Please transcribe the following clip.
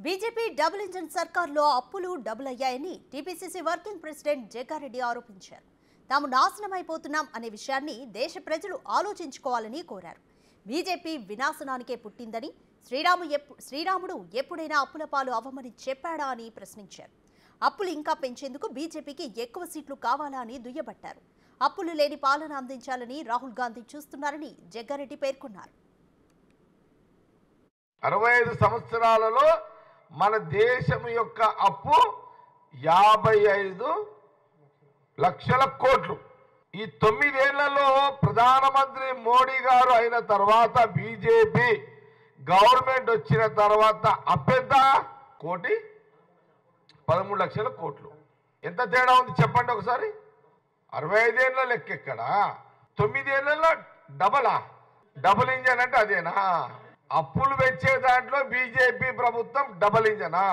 BJP double engine సర్కార్లో అప్పులు double అయ్యాయని TPCC working president Jaggareddy ఆరోపించారు. తాము నాశనమైపోతున్నాం అనే విషయాన్ని దేశ ప్రజలు ఆలోచించుకోవాలని కోరారు. బీజేపీ వినాశనానికే పుట్టిందని, శ్రీరాముడు ఎప్పుడైనా అప్పుల పాలు అవ్వమని చెప్పాడా అని ప్రశ్నించారు. అప్పులు ఇంకా పెంచేందుకు బీజేపీకి ఎక్కువ సీట్లు కావాలా అని దుయ్యబట్టారు. అప్పులు లేని పాలన అందించాలని రాహుల్ గాంధీ చూస్తున్నారని జగ్గారెడ్డి పేర్కొన్నారు. 65 సంవత్సరాలలో మన దేశం యొక్క అప్పు 55 లక్షల కోట్లు. ఈ 9 ఏళ్లలో ప్రధానమంత్రి మోడీ గారు అయిన తర్వాత, బీజేపీ గవర్నమెంట్ వచ్చిన తర్వాత అప్పెంత? 1,13 లక్షల కోట్లు. ఎంత తేడా ఉంది చెప్పండి ఒకసారి. 65 ఏళ్ళ లెక్క ఎక్కడ, 9 ఏళ్లలో డబుల్ ఇంజన్ అంటే అదేనా? అప్పులు పెంచే దాంట్లో బీజేపీ ప్రభుత్వం డబుల్ ఇంజనా?